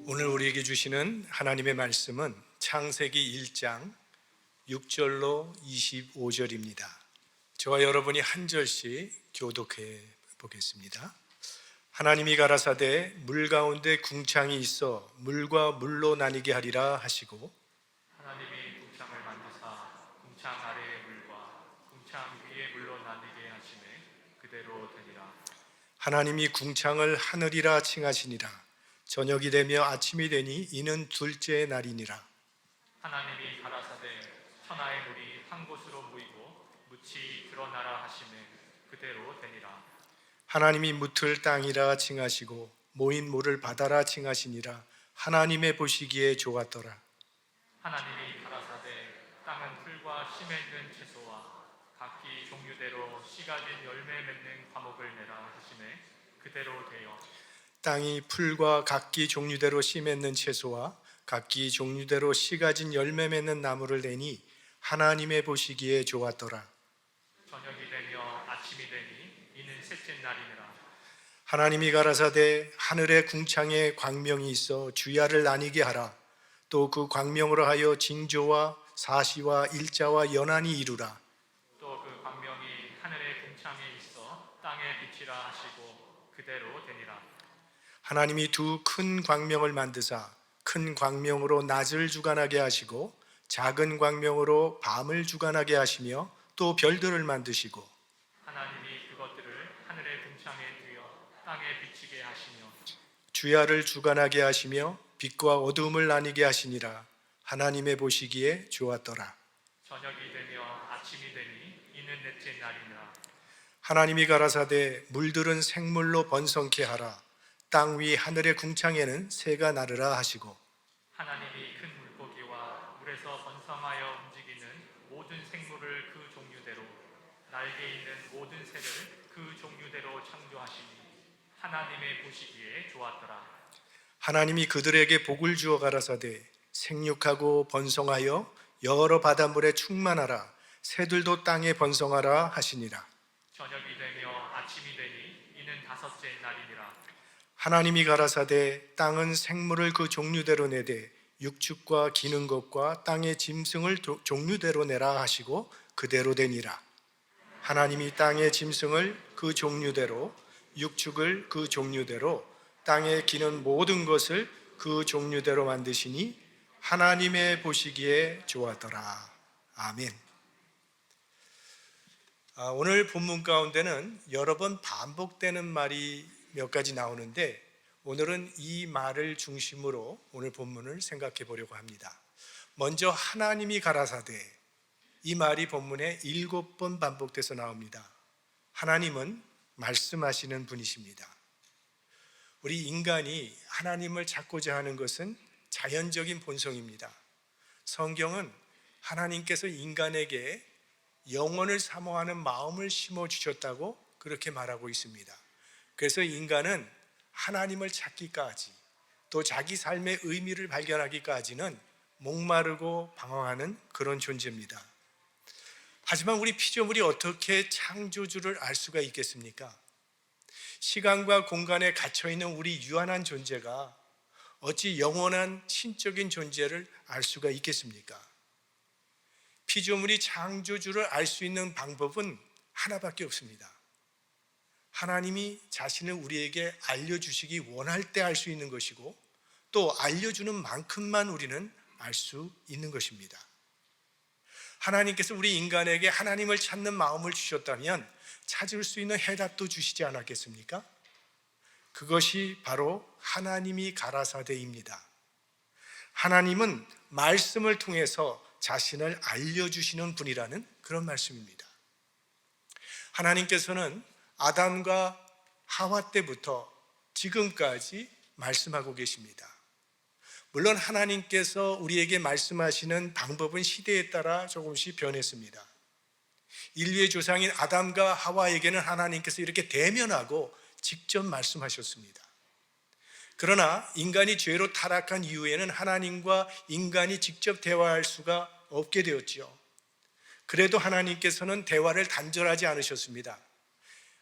오늘 우리에게 주시는 하나님의 말씀은 창세기 1장 6절로 25절입니다. 저와 여러분이 한 절씩 교독해 보겠습니다. 하나님이 가라사대 물 가운데 궁창이 있어 물과 물로 나뉘게 하리라 하시고, 하나님이 궁창을 만드사 궁창 아래의 물과 궁창 위의 물로 나뉘게 하시매 그대로 되니라. 하나님이 궁창을 하늘이라 칭하시니라. 저녁이 되며 아침이 되니 이는 둘째 날이니라. 하나님이 가라사대 천하의 물이 한 곳으로 모이고 묻이 드러나라 하시매 그대로 되니라. 하나님이 묻을 땅이라 칭하시고 모인 물을 바다라 칭하시니라. 하나님의 보시기에 좋았더라. 하나님이 가라사대 땅은 풀과 심에 있는 채소와 각기 종류대로 씨 가진 열매 맺는 과목을 내라 하시매 그대로 되어 땅이 풀과 각기 종류대로 씨 맺는 채소와 각기 종류대로 씨 가진 열매 맺는 나무를 내니 하나님의 보시기에 좋았더라. 저녁이 되며 아침이 되니 이는 셋째 날이니라. 하나님이 가라사대 하늘의 궁창에 광명이 있어 주야를 나뉘게 하라. 또 그 광명으로 하여 징조와 사시와 일자와 연한이 이루라. 또 그 광명이 하늘의 궁창에 있어 땅에 비치라 하시고 그대로 되니라. 하나님이 두 큰 광명을 만드사 큰 광명으로 낮을 주관하게 하시고 작은 광명으로 밤을 주관하게 하시며 또 별들을 만드시고, 하나님이 그것들을 하늘의 궁창에 두어 땅에 비치게 하시며 주야를 주관하게 하시며 빛과 어두움을 나뉘게 하시니라. 하나님의 보시기에 좋았더라. 저녁이 되며 아침이 되니 이는 넷째 날이니라. 하나님이 가라사대 물들은 생물로 번성케 하라. 땅 위 하늘의 궁창에는 새가 나르라 하시고, 하나님이 큰 물고기와 물에서 번성하여 움직이는 모든 생물을 그 종류대로 날개 있는 모든 새를 그 종류대로 창조하시니 하나님의 보시기에 좋았더라. 하나님이 그들에게 복을 주어 가라사대 생육하고 번성하여 여러 바닷물에 충만하라. 새들도 땅에 번성하라 하시니라. 저녁이 되며 아침이 되니 이는 다섯째 날이니라. 하나님이 가라사대 땅은 생물을 그 종류대로 내되 육축과 기는 것과 땅의 짐승을 종류대로 내라 하시고 그대로 되니라. 하나님이 땅의 짐승을 그 종류대로, 육축을 그 종류대로, 땅에 기는 모든 것을 그 종류대로 만드시니 하나님의 보시기에 좋았더라. 아멘. 오늘 본문 가운데는 여러 번 반복되는 말이 몇 가지 나오는데, 오늘은 이 말을 중심으로 오늘 본문을 생각해 보려고 합니다. 먼저 하나님이 가라사대, 이 말이 본문에 7번 반복돼서 나옵니다. 하나님은 말씀하시는 분이십니다. 우리 인간이 하나님을 찾고자 하는 것은 자연적인 본성입니다. 성경은 하나님께서 인간에게 영혼을 사모하는 마음을 심어주셨다고 그렇게 말하고 있습니다. 그래서 인간은 하나님을 찾기까지, 또 자기 삶의 의미를 발견하기까지는 목마르고 방황하는 그런 존재입니다. 하지만 우리 피조물이 어떻게 창조주를 알 수가 있겠습니까? 시간과 공간에 갇혀있는 우리 유한한 존재가 어찌 영원한 신적인 존재를 알 수가 있겠습니까? 피조물이 창조주를 알 수 있는 방법은 하나밖에 없습니다. 하나님이 자신을 우리에게 알려주시기 원할 때 알 수 있는 것이고, 또 알려주는 만큼만 우리는 알 수 있는 것입니다. 하나님께서 우리 인간에게 하나님을 찾는 마음을 주셨다면 찾을 수 있는 해답도 주시지 않았겠습니까? 그것이 바로 하나님이 가라사대입니다. 하나님은 말씀을 통해서 자신을 알려주시는 분이라는 그런 말씀입니다. 하나님께서는 아담과 하와 때부터 지금까지 말씀하고 계십니다. 물론 하나님께서 우리에게 말씀하시는 방법은 시대에 따라 조금씩 변했습니다. 인류의 조상인 아담과 하와에게는 하나님께서 이렇게 대면하고 직접 말씀하셨습니다. 그러나 인간이 죄로 타락한 이후에는 하나님과 인간이 직접 대화할 수가 없게 되었지요. 그래도 하나님께서는 대화를 단절하지 않으셨습니다.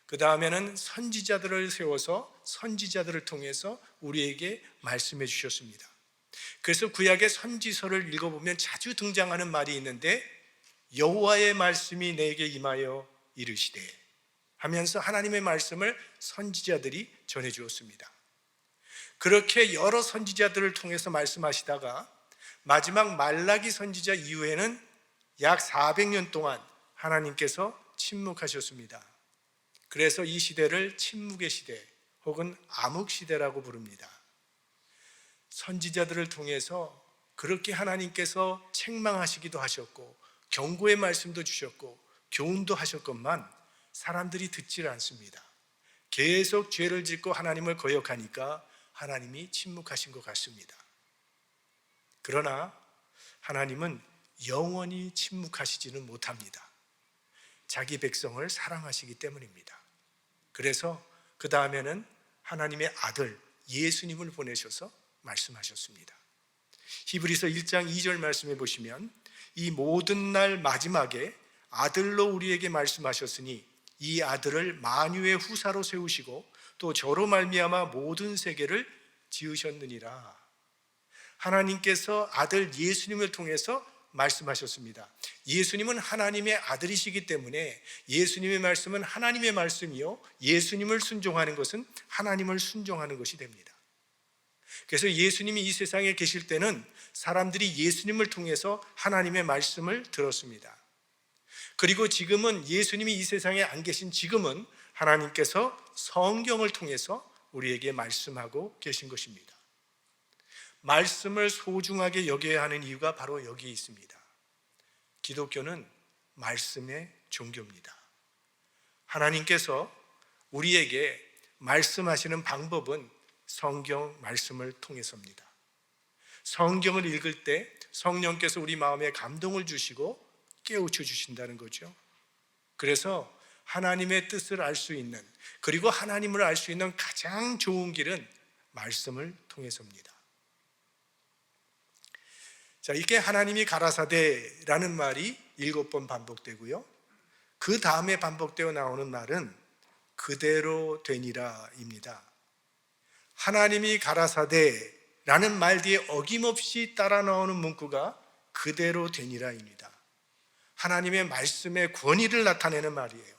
그 다음에는 선지자들을 세워서 선지자들을 통해서 우리에게 말씀해 주셨습니다. 그래서 구약의 선지서를 읽어보면 자주 등장하는 말이 있는데, 여호와의 말씀이 내게 임하여 이르시되 하면서 하나님의 말씀을 선지자들이 전해 주었습니다. 그렇게 여러 선지자들을 통해서 말씀하시다가 마지막 말라기 선지자 이후에는 약 400년 동안 하나님께서 침묵하셨습니다. 그래서 이 시대를 침묵의 시대 혹은 암흑 시대라고 부릅니다. 선지자들을 통해서 그렇게 하나님께서 책망하시기도 하셨고 경고의 말씀도 주셨고 교훈도 하셨건만 사람들이 듣질 않습니다. 계속 죄를 짓고 하나님을 거역하니까 하나님이 침묵하신 것 같습니다. 그러나 하나님은 영원히 침묵하시지는 못합니다. 자기 백성을 사랑하시기 때문입니다. 그래서 그 다음에는 하나님의 아들 예수님을 보내셔서 말씀하셨습니다. 히브리서 1장 2절 말씀해 보시면, 이 모든 날 마지막에 아들로 우리에게 말씀하셨으니 이 아들을 만유의 후사로 세우시고 또 저로 말미암아 모든 세계를 지으셨느니라. 하나님께서 아들 예수님을 통해서 말씀하셨습니다. 예수님은 하나님의 아들이시기 때문에 예수님의 말씀은 하나님의 말씀이요, 예수님을 순종하는 것은 하나님을 순종하는 것이 됩니다. 그래서 예수님이 이 세상에 계실 때는 사람들이 예수님을 통해서 하나님의 말씀을 들었습니다. 그리고 지금은 예수님이 이 세상에 안 계신 지금은 하나님께서 성경을 통해서 우리에게 말씀하고 계신 것입니다. 말씀을 소중하게 여겨야 하는 이유가 바로 여기에 있습니다. 기독교는 말씀의 종교입니다. 하나님께서 우리에게 말씀하시는 방법은 성경 말씀을 통해서입니다. 성경을 읽을 때 성령께서 우리 마음에 감동을 주시고 깨우쳐 주신다는 거죠. 그래서 하나님의 뜻을 알 수 있는, 그리고 하나님을 알 수 있는 가장 좋은 길은 말씀을 통해서입니다. 자, 이렇게 하나님이 가라사대라는 말이 7번 반복되고요. 그 다음에 반복되어 나오는 말은 그대로 되니라입니다. 하나님이 가라사대라는 말 뒤에 어김없이 따라 나오는 문구가 그대로 되니라입니다. 하나님의 말씀의 권위를 나타내는 말이에요.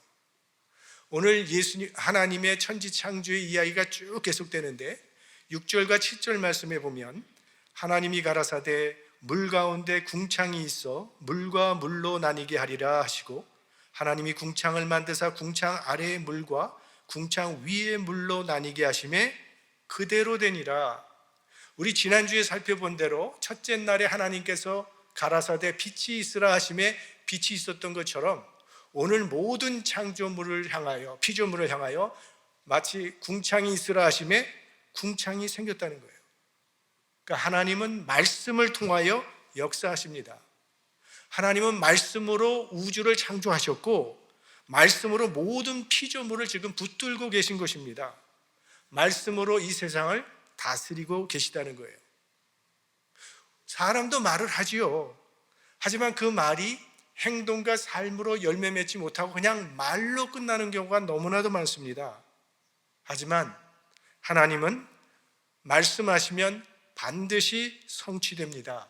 오늘 하나님의 천지창조의 이야기가 쭉 계속되는데 6절과 7절 말씀에 보면, 하나님이 가라사대 물 가운데 궁창이 있어 물과 물로 나뉘게 하리라 하시고, 하나님이 궁창을 만드사 궁창 아래의 물과 궁창 위의 물로 나뉘게 하심에 그대로 되니라. 우리 지난주에 살펴본 대로 첫째 날에 하나님께서 가라사대 빛이 있으라 하심에 빛이 있었던 것처럼 오늘 모든 창조물을 향하여, 피조물을 향하여 마치 궁창이 있으라 하심에 궁창이 생겼다는 거예요. 그러니까 하나님은 말씀을 통하여 역사하십니다. 하나님은 말씀으로 우주를 창조하셨고 말씀으로 모든 피조물을 지금 붙들고 계신 것입니다. 말씀으로 이 세상을 다스리고 계시다는 거예요. 사람도 말을 하지요. 하지만 그 말이 행동과 삶으로 열매 맺지 못하고 그냥 말로 끝나는 경우가 너무나도 많습니다. 하지만 하나님은 말씀하시면 반드시 성취됩니다.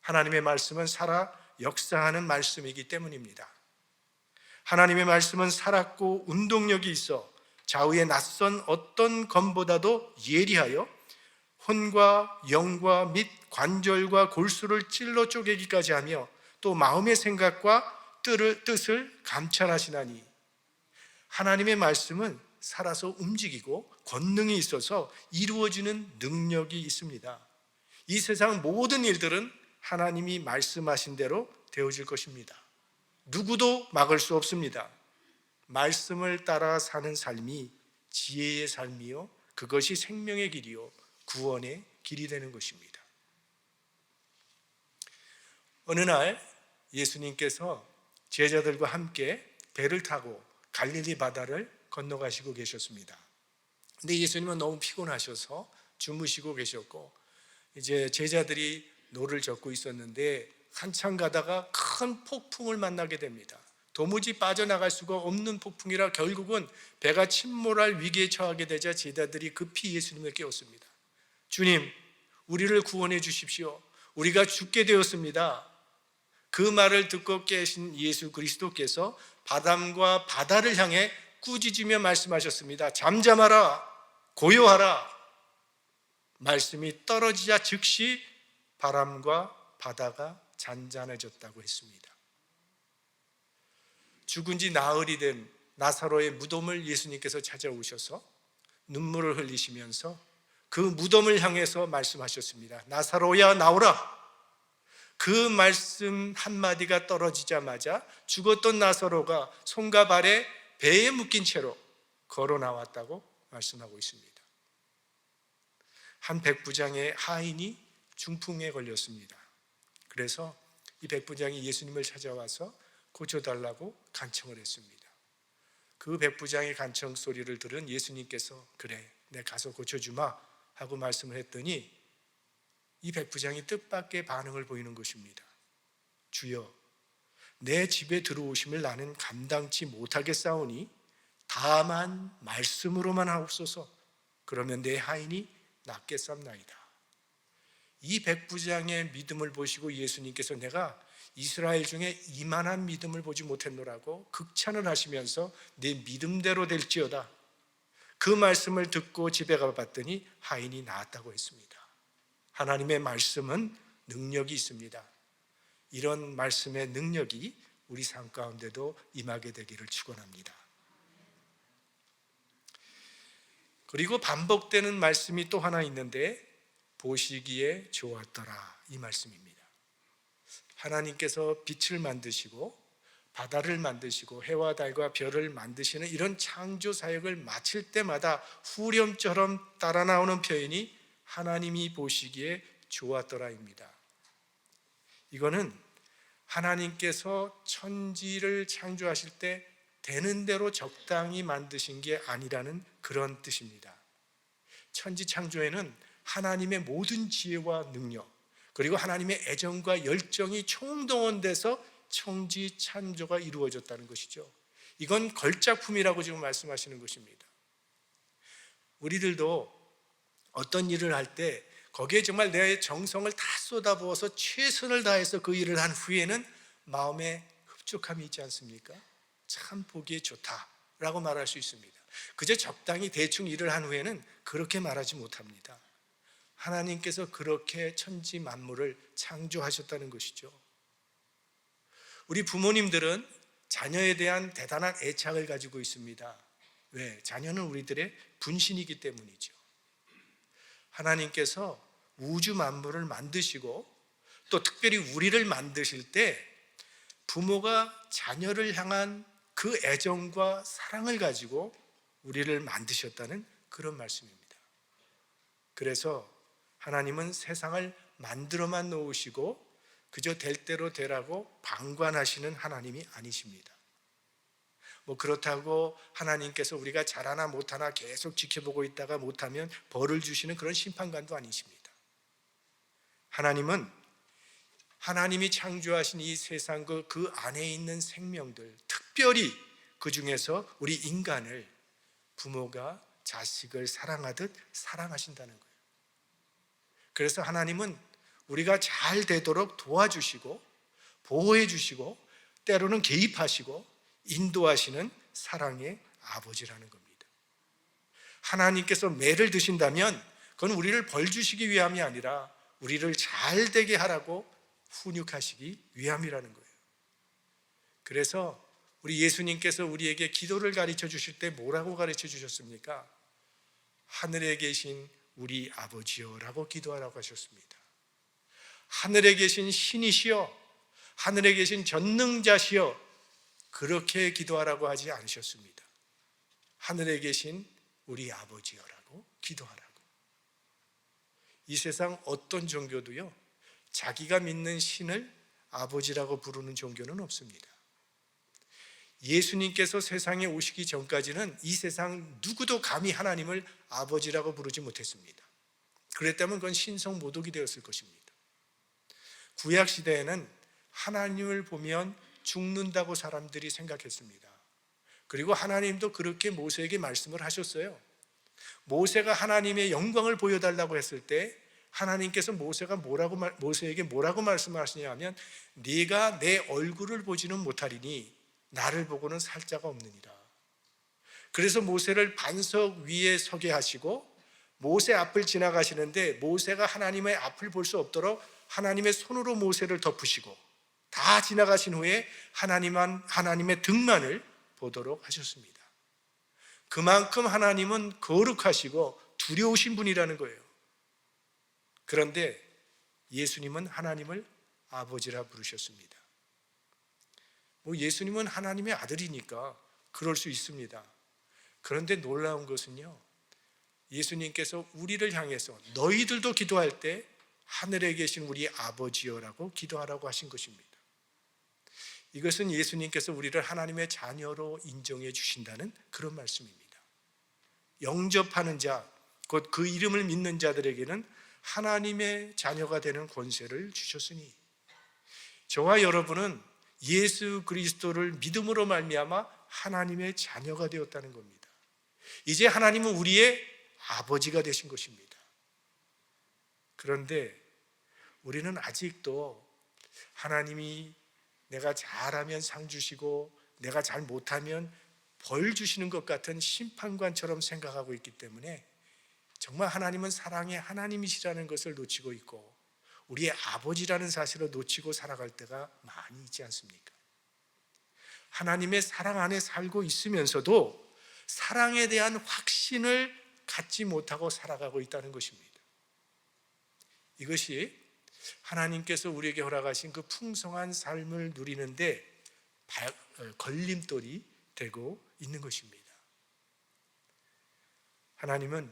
하나님의 말씀은 살아 역사하는 말씀이기 때문입니다. 하나님의 말씀은 살았고 운동력이 있어 좌우의 낯선 어떤 검보다도 예리하여 혼과 영과 및 관절과 골수를 찔러 쪼개기까지 하며 또 마음의 생각과 뜻을 감찰하시나니, 하나님의 말씀은 살아서 움직이고 권능이 있어서 이루어지는 능력이 있습니다. 이 세상 모든 일들은 하나님이 말씀하신 대로 되어질 것입니다. 누구도 막을 수 없습니다. 말씀을 따라 사는 삶이 지혜의 삶이요, 그것이 생명의 길이요 구원의 길이 되는 것입니다. 어느 날 예수님께서 제자들과 함께 배를 타고 갈릴리 바다를 건너가시고 계셨습니다. 근데 예수님은 너무 피곤하셔서 주무시고 계셨고, 이제 제자들이 노를 젓고 있었는데 한참 가다가 큰 폭풍을 만나게 됩니다. 도무지 빠져나갈 수가 없는 폭풍이라 결국은 배가 침몰할 위기에 처하게 되자 제자들이 급히 예수님을 깨웠습니다. 주님, 우리를 구원해 주십시오. 우리가 죽게 되었습니다. 그 말을 듣고 깨신 예수 그리스도께서 바람과 바다를 향해 꾸짖으며 말씀하셨습니다. 잠잠하라, 고요하라. 말씀이 떨어지자 즉시 바람과 바다가 잔잔해졌다고 했습니다. 죽은 지 나흘이 된 나사로의 무덤을 예수님께서 찾아오셔서 눈물을 흘리시면서 그 무덤을 향해서 말씀하셨습니다. 나사로야, 나오라. 그 말씀 한마디가 떨어지자마자 죽었던 나사로가 손과 발에 배에 묶인 채로 걸어 나왔다고 말씀하고 있습니다. 한 백부장의 하인이 중풍에 걸렸습니다. 그래서 이 백부장이 예수님을 찾아와서 고쳐달라고 간청을 했습니다. 그 백부장의 간청 소리를 들은 예수님께서 그래, 내가 가서 고쳐주마 하고 말씀을 했더니 이 백부장이 뜻밖의 반응을 보이는 것입니다. 주여, 내 집에 들어오심을 나는 감당치 못하겠사오니 다만 말씀으로만 하옵소서. 그러면 내 하인이 낫겠사옵나이다. 이 백부장의 믿음을 보시고 예수님께서 내가 이스라엘 중에 이만한 믿음을 보지 못했노라고 극찬을 하시면서 내 믿음대로 될지어다. 그 말씀을 듣고 집에 가봤더니 하인이 나았다고 했습니다. 하나님의 말씀은 능력이 있습니다. 이런 말씀의 능력이 우리 삶 가운데도 임하게 되기를 축원합니다. 그리고 반복되는 말씀이 또 하나 있는데 보시기에 좋았더라, 이 말씀입니다. 하나님께서 빛을 만드시고 바다를 만드시고 해와 달과 별을 만드시는 이런 창조 사역을 마칠 때마다 후렴처럼 따라 나오는 표현이 하나님이 보시기에 좋았더라입니다. 이거는 하나님께서 천지를 창조하실 때 되는 대로 적당히 만드신 게 아니라는 그런 뜻입니다. 천지 창조에는 하나님의 모든 지혜와 능력, 그리고 하나님의 애정과 열정이 총동원돼서 천지 창조가 이루어졌다는 것이죠. 이건 걸작품이라고 지금 말씀하시는 것입니다. 우리들도 어떤 일을 할 때 거기에 정말 내 정성을 다 쏟아부어서 최선을 다해서 그 일을 한 후에는 마음에 흡족함이 있지 않습니까? 참 보기에 좋다라고 말할 수 있습니다. 그저 적당히 대충 일을 한 후에는 그렇게 말하지 못합니다. 하나님께서 그렇게 천지 만물을 창조하셨다는 것이죠. 우리 부모님들은 자녀에 대한 대단한 애착을 가지고 있습니다. 왜? 자녀는 우리들의 분신이기 때문이죠. 하나님께서 우주 만물을 만드시고 또 특별히 우리를 만드실 때 부모가 자녀를 향한 그 애정과 사랑을 가지고 우리를 만드셨다는 그런 말씀입니다. 그래서 하나님은 세상을 만들어만 놓으시고 그저 될 대로 되라고 방관하시는 하나님이 아니십니다. 그렇다고 하나님께서 우리가 잘하나 못하나 계속 지켜보고 있다가 못하면 벌을 주시는 그런 심판관도 아니십니다. 하나님은 하나님이 창조하신 이 세상 그 안에 있는 생명들, 특별히 그 중에서 우리 인간을 부모가 자식을 사랑하듯 사랑하신다는 거예요. 그래서 하나님은 우리가 잘 되도록 도와주시고 보호해 주시고 때로는 개입하시고 인도하시는 사랑의 아버지라는 겁니다. 하나님께서 매를 드신다면 그건 우리를 벌 주시기 위함이 아니라 우리를 잘 되게 하라고 훈육하시기 위함이라는 거예요. 그래서 우리 예수님께서 우리에게 기도를 가르쳐 주실 때 뭐라고 가르쳐 주셨습니까? 하늘에 계신 우리 아버지여 라고 기도하라고 하셨습니다. 하늘에 계신 신이시여, 하늘에 계신 전능자시여, 그렇게 기도하라고 하지 않으셨습니다. 하늘에 계신 우리 아버지여라고 기도하라고. 이 세상 어떤 종교도요, 자기가 믿는 신을 아버지라고 부르는 종교는 없습니다. 예수님께서 세상에 오시기 전까지는 이 세상 누구도 감히 하나님을 아버지라고 부르지 못했습니다. 그랬다면 그건 신성 모독이 되었을 것입니다. 구약 시대에는 하나님을 보면 죽는다고 사람들이 생각했습니다. 그리고 하나님도 그렇게 모세에게 말씀을 하셨어요. 모세가 하나님의 영광을 보여달라고 했을 때 하나님께서 모세에게 뭐라고 말씀하시냐 하면, 네가 내 얼굴을 보지는 못하리니 나를 보고는 살 자가 없느니라. 그래서 모세를 반석 위에 서게 하시고 모세 앞을 지나가시는데 모세가 하나님의 앞을 볼 수 없도록 하나님의 손으로 모세를 덮으시고 다 지나가신 후에 하나님의 등만을 보도록 하셨습니다. 그만큼 하나님은 거룩하시고 두려우신 분이라는 거예요. 그런데 예수님은 하나님을 아버지라 부르셨습니다. 예수님은 하나님의 아들이니까 그럴 수 있습니다. 그런데 놀라운 것은요, 예수님께서 우리를 향해서 너희들도 기도할 때 하늘에 계신 우리 아버지여라고 기도하라고 하신 것입니다. 이것은 예수님께서 우리를 하나님의 자녀로 인정해 주신다는 그런 말씀입니다. 영접하는 자, 곧 그 이름을 믿는 자들에게는 하나님의 자녀가 되는 권세를 주셨으니, 저와 여러분은 예수 그리스도를 믿음으로 말미암아 하나님의 자녀가 되었다는 겁니다. 이제 하나님은 우리의 아버지가 되신 것입니다. 그런데 우리는 아직도 하나님이 내가 잘하면 상 주시고 내가 잘 못하면 벌 주시는 것 같은 심판관처럼 생각하고 있기 때문에 정말 하나님은 사랑의 하나님이시라는 것을 놓치고 있고 우리의 아버지라는 사실을 놓치고 살아갈 때가 많이 있지 않습니까? 하나님의 사랑 안에 살고 있으면서도 사랑에 대한 확신을 갖지 못하고 살아가고 있다는 것입니다. 이것이 하나님께서 우리에게 허락하신 그 풍성한 삶을 누리는데 걸림돌이 되고 있는 것입니다. 하나님은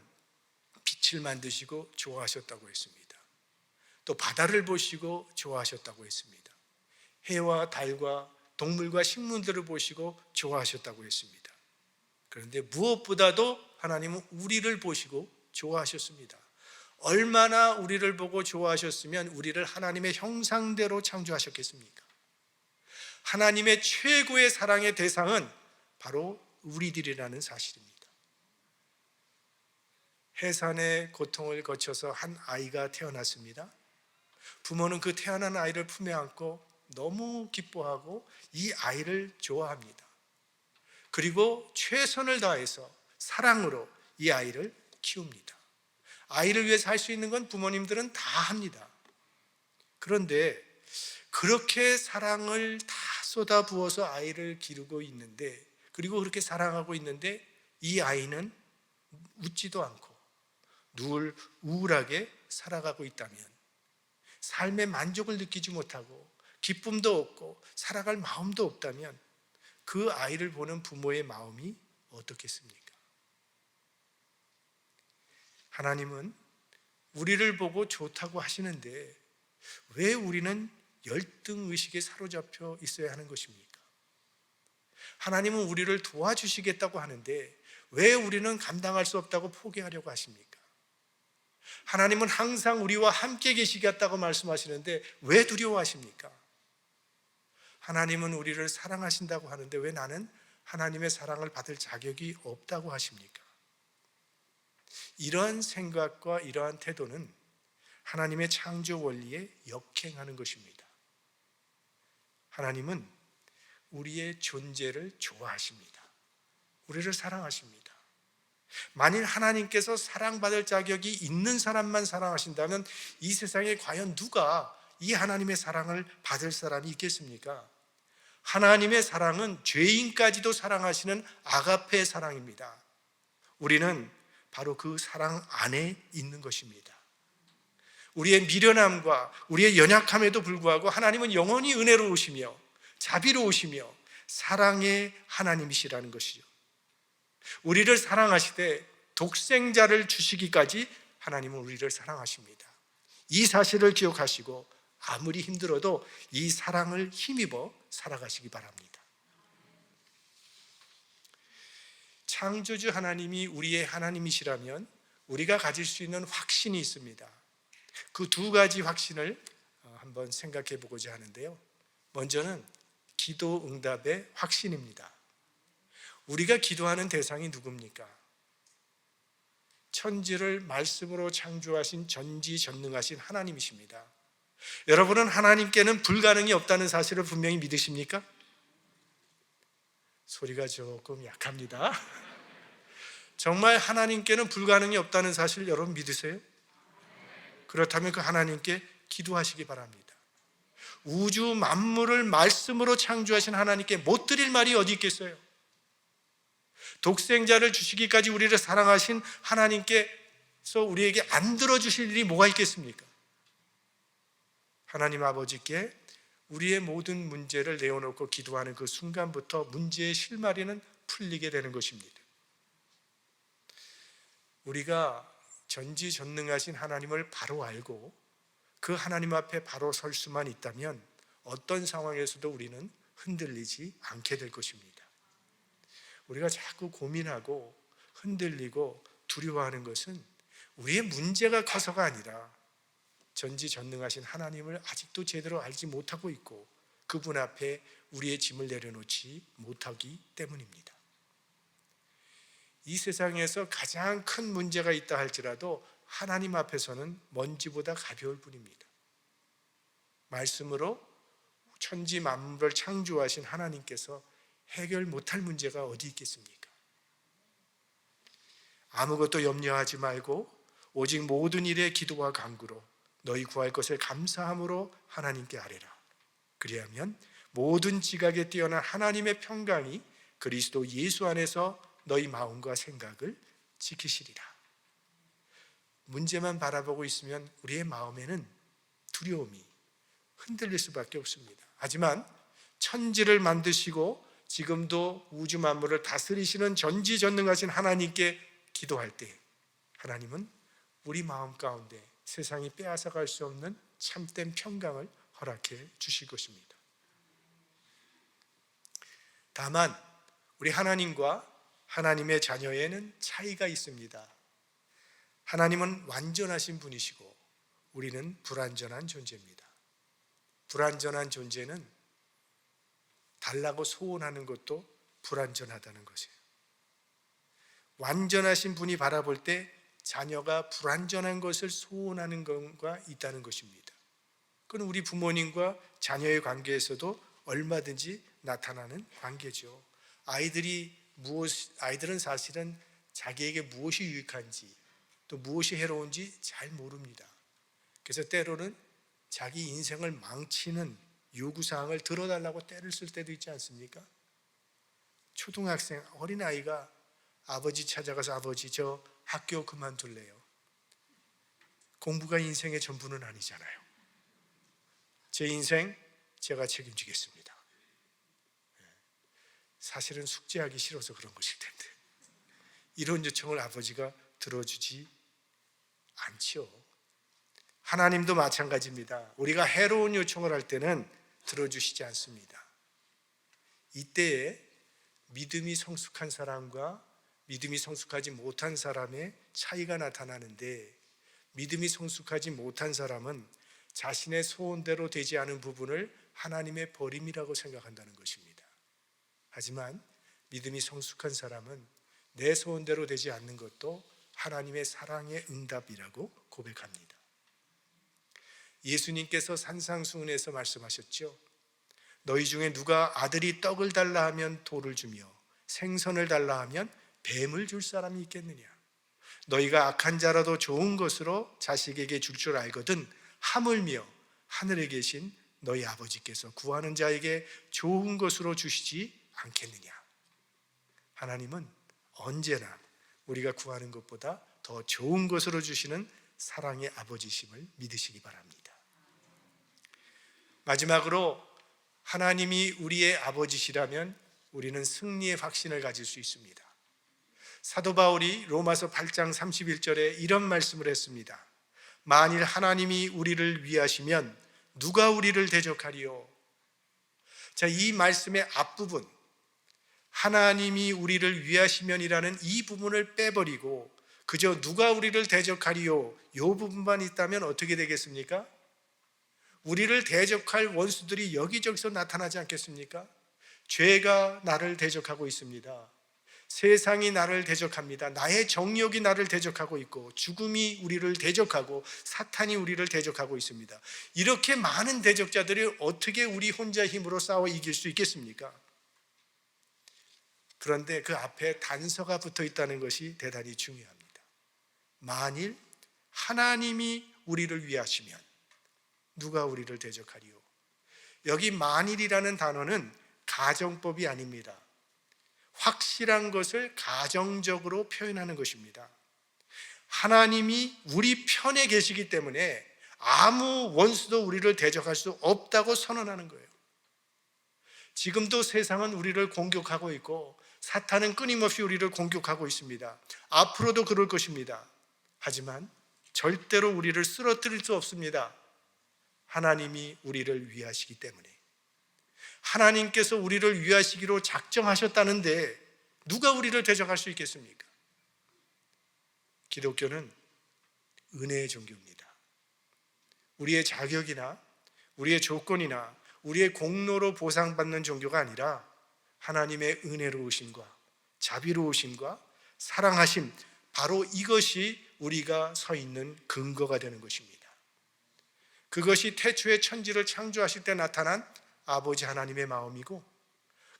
빛을 만드시고 좋아하셨다고 했습니다. 또 바다를 보시고 좋아하셨다고 했습니다. 해와 달과 동물과 식물들을 보시고 좋아하셨다고 했습니다. 그런데 무엇보다도 하나님은 우리를 보시고 좋아하셨습니다. 얼마나 우리를 보고 좋아하셨으면 우리를 하나님의 형상대로 창조하셨겠습니까? 하나님의 최고의 사랑의 대상은 바로 우리들이라는 사실입니다. 해산의 고통을 거쳐서 한 아이가 태어났습니다. 부모는 그 태어난 아이를 품에 안고 너무 기뻐하고 이 아이를 좋아합니다. 그리고 최선을 다해서 사랑으로 이 아이를 키웁니다. 아이를 위해서 할 수 있는 건 부모님들은 다 합니다. 그런데 그렇게 사랑을 다 쏟아부어서 아이를 기르고 있는데, 그리고 그렇게 사랑하고 있는데 이 아이는 웃지도 않고 늘 우울하게 살아가고 있다면, 삶의 만족을 느끼지 못하고 기쁨도 없고 살아갈 마음도 없다면 그 아이를 보는 부모의 마음이 어떻겠습니까? 하나님은 우리를 보고 좋다고 하시는데 왜 우리는 열등의식에 사로잡혀 있어야 하는 것입니까? 하나님은 우리를 도와주시겠다고 하는데 왜 우리는 감당할 수 없다고 포기하려고 하십니까? 하나님은 항상 우리와 함께 계시겠다고 말씀하시는데 왜 두려워하십니까? 하나님은 우리를 사랑하신다고 하는데 왜 나는 하나님의 사랑을 받을 자격이 없다고 하십니까? 이러한 생각과 이러한 태도는 하나님의 창조 원리에 역행하는 것입니다. 하나님은 우리의 존재를 좋아하십니다. 우리를 사랑하십니다. 만일 하나님께서 사랑받을 자격이 있는 사람만 사랑하신다면 이 세상에 과연 누가 이 하나님의 사랑을 받을 사람이 있겠습니까? 하나님의 사랑은 죄인까지도 사랑하시는 아가페 사랑입니다. 우리는 바로 그 사랑 안에 있는 것입니다. 우리의 미련함과 우리의 연약함에도 불구하고 하나님은 영원히 은혜로우시며 자비로우시며 사랑의 하나님이시라는 것이죠. 우리를 사랑하시되 독생자를 주시기까지 하나님은 우리를 사랑하십니다. 이 사실을 기억하시고 아무리 힘들어도 이 사랑을 힘입어 살아가시기 바랍니다. 창조주 하나님이 우리의 하나님이시라면 우리가 가질 수 있는 확신이 있습니다. 그 두 가지 확신을 한번 생각해 보고자 하는데요. 먼저는 기도 응답의 확신입니다. 우리가 기도하는 대상이 누굽니까? 천지를 말씀으로 창조하신 전지전능하신 하나님이십니다. 여러분은 하나님께는 불가능이 없다는 사실을 분명히 믿으십니까? 소리가 조금 약합니다. 정말 하나님께는 불가능이 없다는 사실 여러분 믿으세요? 그렇다면 그 하나님께 기도하시기 바랍니다. 우주 만물을 말씀으로 창조하신 하나님께 못 드릴 말이 어디 있겠어요? 독생자를 주시기까지 우리를 사랑하신 하나님께서 우리에게 안 들어주실 일이 뭐가 있겠습니까? 하나님 아버지께 우리의 모든 문제를 내어놓고 기도하는 그 순간부터 문제의 실마리는 풀리게 되는 것입니다. 우리가 전지전능하신 하나님을 바로 알고 그 하나님 앞에 바로 설 수만 있다면 어떤 상황에서도 우리는 흔들리지 않게 될 것입니다. 우리가 자꾸 고민하고 흔들리고 두려워하는 것은 우리의 문제가 커서가 아니라 전지전능하신 하나님을 아직도 제대로 알지 못하고 있고 그분 앞에 우리의 짐을 내려놓지 못하기 때문입니다. 이 세상에서 가장 큰 문제가 있다 할지라도 하나님 앞에서는 먼지보다 가벼울 뿐입니다. 말씀으로 천지 만물을 창조하신 하나님께서 해결 못할 문제가 어디 있겠습니까? 아무것도 염려하지 말고 오직 모든 일에 기도와 간구로 너희 구할 것을 감사함으로 하나님께 아뢰라. 그리하면 모든 지각에 뛰어난 하나님의 평강이 그리스도 예수 안에서 너희 마음과 생각을 지키시리라. 문제만 바라보고 있으면 우리의 마음에는 두려움이 흔들릴 수밖에 없습니다. 하지만 천지를 만드시고 지금도 우주 만물을 다스리시는 전지전능하신 하나님께 기도할 때 하나님은 우리 마음 가운데 세상이 빼앗아갈 수 없는 참된 평강을 허락해 주실 것입니다. 다만 우리 하나님과 하나님의 자녀에는 차이가 있습니다. 하나님은 완전하신 분이시고 우리는 불완전한 존재입니다. 불완전한 존재는 달라고 소원하는 것도 불완전하다는 것이에요. 완전하신 분이 바라볼 때 자녀가 불완전한 것을 소원하는 것과 있다는 것입니다. 그건 우리 부모님과 자녀의 관계에서도 얼마든지 나타나는 관계죠. 아이들은 사실은 자기에게 무엇이 유익한지 또 무엇이 해로운지 잘 모릅니다. 그래서 때로는 자기 인생을 망치는 요구사항을 들어달라고 때를 쓸 때도 있지 않습니까? 초등학생, 어린아이가 아버지 찾아가서 아버지 저 학교 그만둘래요. 공부가 인생의 전부는 아니잖아요. 제 인생 제가 책임지겠습니다. 사실은 숙제하기 싫어서 그런 것일 텐데 이런 요청을 아버지가 들어주지 않죠. 하나님도 마찬가지입니다. 우리가 해로운 요청을 할 때는 들어주시지 않습니다. 이때에 믿음이 성숙한 사람과 믿음이 성숙하지 못한 사람의 차이가 나타나는데 믿음이 성숙하지 못한 사람은 자신의 소원대로 되지 않은 부분을 하나님의 버림이라고 생각한다는 것입니다. 하지만 믿음이 성숙한 사람은 내 소원대로 되지 않는 것도 하나님의 사랑의 응답이라고 고백합니다. 예수님께서 산상수훈에서 말씀하셨죠. 너희 중에 누가 아들이 떡을 달라 하면 돌을 주며 생선을 달라 하면 뱀을 줄 사람이 있겠느냐. 너희가 악한 자라도 좋은 것으로 자식에게 줄 줄 알거든 하물며 하늘에 계신 너희 아버지께서 구하는 자에게 좋은 것으로 주시지 않겠느냐. 하나님은 언제나 우리가 구하는 것보다 더 좋은 것으로 주시는 사랑의 아버지심을 믿으시기 바랍니다. 마지막으로 하나님이 우리의 아버지시라면 우리는 승리의 확신을 가질 수 있습니다. 사도 바울이 로마서 8장 31절에 이런 말씀을 했습니다. 만일 하나님이 우리를 위하시면 누가 우리를 대적하리요? 자, 이 말씀의 앞부분 하나님이 우리를 위하시면이라는 이 부분을 빼버리고 그저 누가 우리를 대적하리요? 이 부분만 있다면 어떻게 되겠습니까? 우리를 대적할 원수들이 여기저기서 나타나지 않겠습니까? 죄가 나를 대적하고 있습니다. 세상이 나를 대적합니다. 나의 정욕이 나를 대적하고 있고, 죽음이 우리를 대적하고, 사탄이 우리를 대적하고 있습니다. 이렇게 많은 대적자들이 어떻게 우리 혼자 힘으로 싸워 이길 수 있겠습니까? 그런데 그 앞에 단서가 붙어 있다는 것이 대단히 중요합니다. 만일 하나님이 우리를 위하시면 누가 우리를 대적하리요? 여기 만일이라는 단어는 가정법이 아닙니다. 확실한 것을 가정적으로 표현하는 것입니다. 하나님이 우리 편에 계시기 때문에 아무 원수도 우리를 대적할 수 없다고 선언하는 거예요. 지금도 세상은 우리를 공격하고 있고, 사탄은 끊임없이 우리를 공격하고 있습니다. 앞으로도 그럴 것입니다. 하지만 절대로 우리를 쓰러뜨릴 수 없습니다. 하나님이 우리를 위하시기 때문에. 하나님께서 우리를 위하시기로 작정하셨다는데 누가 우리를 대적할 수 있겠습니까? 기독교는 은혜의 종교입니다. 우리의 자격이나 우리의 조건이나 우리의 공로로 보상받는 종교가 아니라 하나님의 은혜로우심과 자비로우심과 사랑하심, 바로 이것이 우리가 서 있는 근거가 되는 것입니다. 그것이 태초에 천지를 창조하실 때 나타난 아버지 하나님의 마음이고,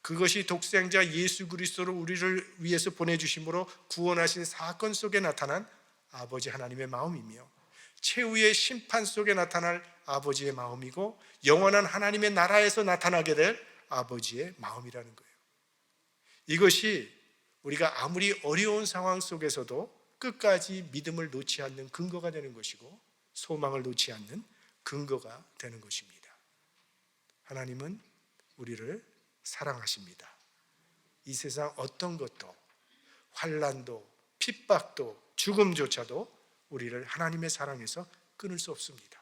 그것이 독생자 예수 그리스도를 우리를 위해서 보내주심으로 구원하신 사건 속에 나타난 아버지 하나님의 마음이며, 최후의 심판 속에 나타날 아버지의 마음이고, 영원한 하나님의 나라에서 나타나게 될 아버지의 마음이라는 거예요. 이것이 우리가 아무리 어려운 상황 속에서도 끝까지 믿음을 놓지 않는 근거가 되는 것이고, 소망을 놓지 않는 근거가 되는 것입니다. 하나님은 우리를 사랑하십니다. 이 세상 어떤 것도, 환난도, 핍박도, 죽음조차도 우리를 하나님의 사랑에서 끊을 수 없습니다.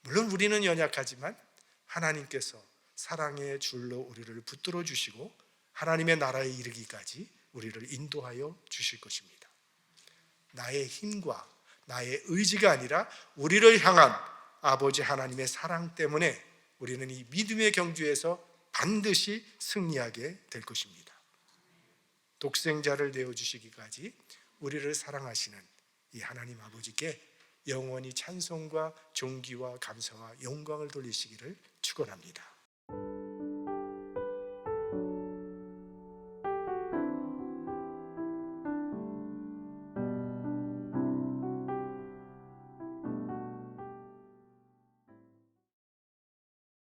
물론 우리는 연약하지만 하나님께서 사랑의 줄로 우리를 붙들어 주시고 하나님의 나라에 이르기까지 우리를 인도하여 주실 것입니다. 나의 힘과 나의 의지가 아니라 우리를 향한 아버지 하나님의 사랑 때문에 우리는 이 믿음의 경주에서 반드시 승리하게 될 것입니다. 독생자를 내어주시기까지 우리를 사랑하시는 이 하나님 아버지께 영원히 찬송과 존귀와 감사와 영광을 돌리시기를 축원합니다.